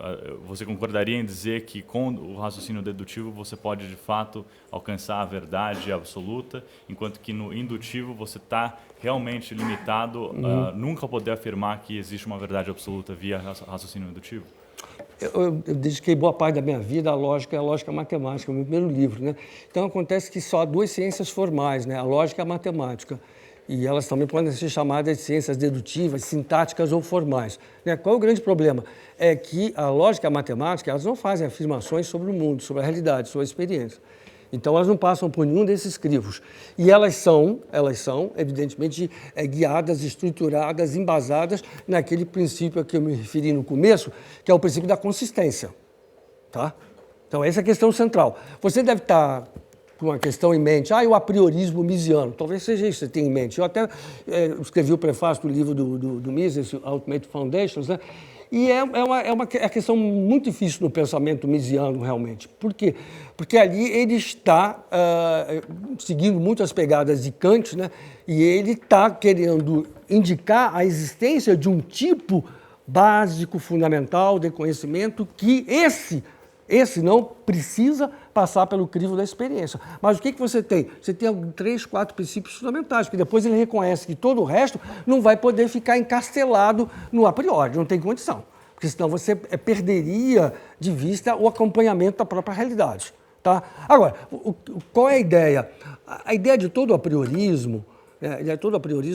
você concordaria em dizer que com o raciocínio dedutivo você pode de fato alcançar a verdade absoluta, enquanto que no indutivo você está realmente limitado a nunca poder afirmar que existe uma verdade absoluta via raciocínio indutivo? Eu dediquei boa parte da minha vida à lógica e à lógica matemática, no meu primeiro livro, né? Então acontece que só há duas ciências formais, né? A lógica e a matemática. E elas também podem ser chamadas de ciências dedutivas, sintáticas ou formais. Qual é o grande problema? É que a lógica e a matemática, elas não fazem afirmações sobre o mundo, sobre a realidade, sobre a experiência. Então, elas não passam por nenhum desses crivos. E elas são evidentemente, guiadas, estruturadas, embasadas naquele princípio a que eu me referi no começo, que é o princípio da consistência. Tá? Então, essa é a questão central. Você deve estar com uma questão em mente, o apriorismo Misesiano, talvez seja isso que você tem em mente. Eu até escrevi o prefácio do livro do Mises, Ultimate Foundations, né? E é uma questão muito difícil no pensamento Misesiano, realmente. Por quê? Porque ali ele está seguindo muito as pegadas de Kant, né? E ele está querendo indicar a existência de um tipo básico, fundamental de conhecimento que esse não precisa passar pelo crivo da experiência. Mas o que você tem? Você tem 3, 4 princípios fundamentais, porque depois ele reconhece que todo o resto não vai poder ficar encastelado no a priori, não tem condição. Porque senão você perderia de vista o acompanhamento da própria realidade. Tá? Agora, qual é a ideia? A ideia de todo o apriorismo,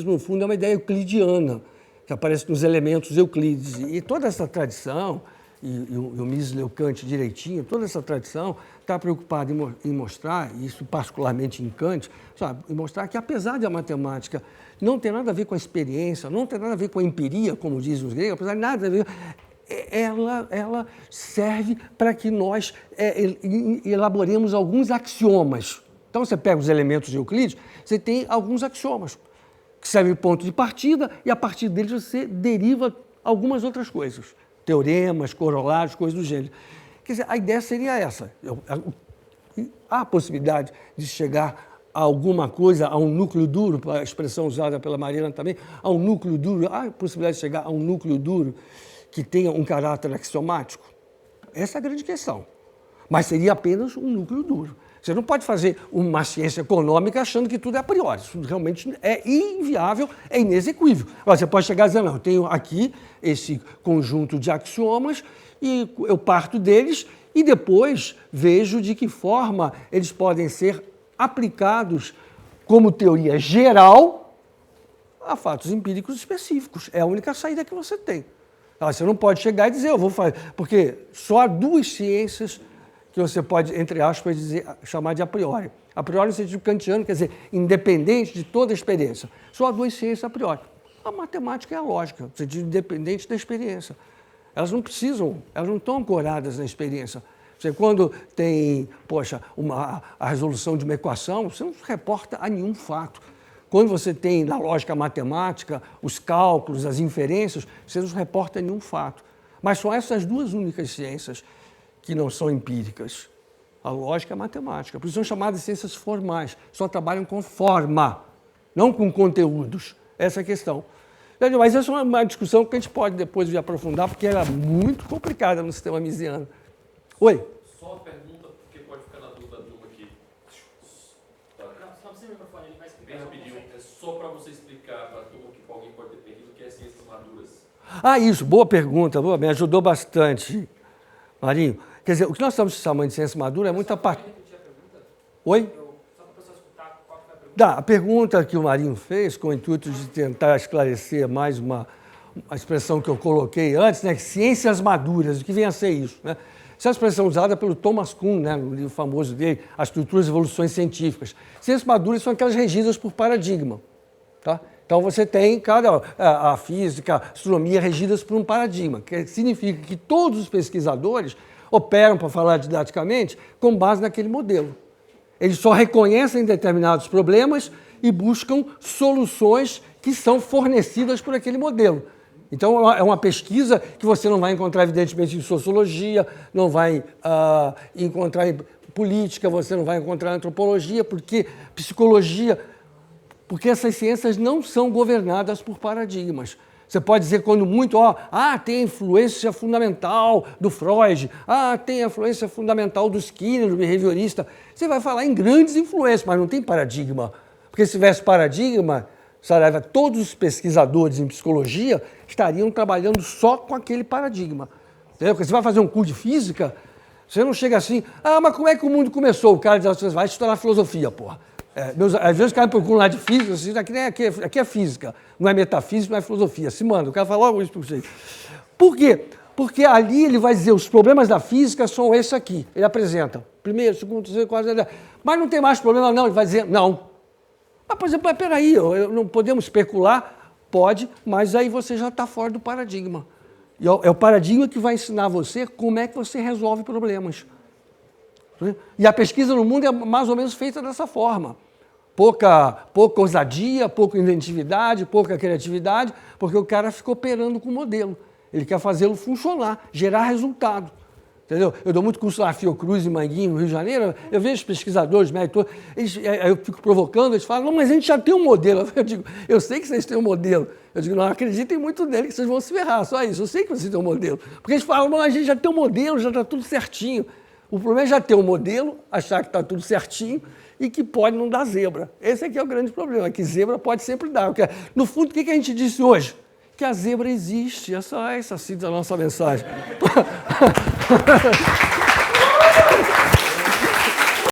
no fundo, é uma ideia euclidiana, que aparece nos elementos Euclides. E toda essa tradição, e o Mises leu Kant direitinho, toda essa tradição está preocupada em mostrar, isso particularmente em Kant, em mostrar que apesar de a matemática não ter nada a ver com a experiência, não ter nada a ver com a empiria, como dizem os gregos, apesar de nada a ver, ela serve para que nós elaboremos alguns axiomas. Então você pega os elementos de Euclides, você tem alguns axiomas, que servem de ponto de partida, e a partir deles você deriva algumas outras coisas. Teoremas, corolários, coisas do gênero. Quer dizer, a ideia seria essa. Há a possibilidade de chegar a alguma coisa, a um núcleo duro, a expressão usada pela Mariana também, a um núcleo duro, há a possibilidade de chegar a um núcleo duro que tenha um caráter axiomático? Essa é a grande questão. Mas seria apenas um núcleo duro. Você não pode fazer uma ciência econômica achando que tudo é a priori. Isso realmente é inviável, é inexequível. Agora, você pode chegar a dizer, não, eu tenho aqui esse conjunto de axiomas e eu parto deles e depois vejo de que forma eles podem ser aplicados como teoria geral a fatos empíricos específicos. É a única saída que você tem. Você não pode chegar e dizer, eu vou fazer, porque só há duas ciências que você pode, entre aspas, chamar de a priori. A priori no sentido kantiano, quer dizer, independente de toda a experiência. Só há duas ciências a priori. A matemática e a lógica, no sentido independente da experiência. Elas não precisam, elas não estão ancoradas na experiência. Você, quando tem, a resolução de uma equação, você não se reporta a nenhum fato. Quando você tem, na lógica matemática, os cálculos, as inferências, você não se reporta a nenhum fato. Mas são essas duas únicas ciências que não são empíricas. A lógica e a matemática. Por isso são chamadas de ciências formais. Só trabalham com forma, não com conteúdos. Essa é a questão. Mas essa é uma discussão que a gente pode depois vir aprofundar, porque ela é muito complicada no sistema misesiano. Oi? Só uma pergunta, porque pode ficar na dúvida da turma aqui. Só você microfone, ele vai explicar. É só para você explicar para a turma que alguém pode ter perdido o que é ciências maduras. Isso, boa pergunta, me ajudou bastante, Marinho. Quer dizer, o que nós estamos chamando de ciência madura é muita parte. Oi? Só para a pessoa escutar qual foi a pergunta. A pergunta que o Marinho fez, com o intuito de tentar esclarecer mais uma expressão que eu coloquei antes, né? Ciências maduras, o que vem a ser isso? Né? Essa é a expressão usada pelo Thomas Kuhn, né? No livro famoso dele, As Estruturas e Evoluções Científicas. Ciências maduras são aquelas regidas por paradigma. Tá? Então você tem a física, a astronomia regidas por um paradigma, que significa que todos os pesquisadores operam, para falar didaticamente, com base naquele modelo. Eles só reconhecem determinados problemas e buscam soluções que são fornecidas por aquele modelo. Então, é uma pesquisa que você não vai encontrar, evidentemente, em sociologia, não vai encontrar em política, você não vai encontrar em antropologia, porque psicologia, porque essas ciências não são governadas por paradigmas. Você pode dizer, quando muito, tem a influência fundamental do Freud, tem a influência fundamental do Skinner, do behaviorista. Você vai falar em grandes influências, mas não tem paradigma. Porque se tivesse paradigma, Saraiva, todos os pesquisadores em psicologia estariam trabalhando só com aquele paradigma. Entendeu? Porque você vai fazer um curso de física, você não chega assim, mas como é que o mundo começou? O cara diz, você vai estudar filosofia, porra. Às vezes o cara procuram lá de física, assim, aqui é física, não é metafísica, não é filosofia. Se manda, o cara fala logo isso para vocês. Por quê? Porque ali ele vai dizer, os problemas da física são esses aqui. Ele apresenta, primeiro, segundo, terceiro, quarto, mas não tem mais problema não, ele vai dizer, não. Mas, por exemplo, peraí, não podemos especular? Pode, mas aí você já está fora do paradigma. E é o paradigma que vai ensinar você como é que você resolve problemas. E a pesquisa no mundo é mais ou menos feita dessa forma. Pouca ousadia, pouca inventividade, pouca criatividade, porque o cara fica operando com o modelo. Ele quer fazê-lo funcionar, gerar resultado. Entendeu? Eu dou muito curso lá na Fiocruz, em Manguinhos, no Rio de Janeiro, eu vejo os pesquisadores, médicos, eu fico provocando, eles falam, não, mas a gente já tem um modelo. Eu digo, eu sei que vocês têm um modelo. Eu digo, não acreditem muito nele, que vocês vão se ferrar, só isso. Eu sei que vocês têm um modelo. Porque eles falam, não, a gente já tem um modelo, já está tudo certinho. O problema é já ter um modelo, achar que está tudo certinho e que pode não dar zebra. Esse aqui é o grande problema, que zebra pode sempre dar. Porque, no fundo, o que a gente disse hoje? Que a zebra existe. É só essa a nossa mensagem.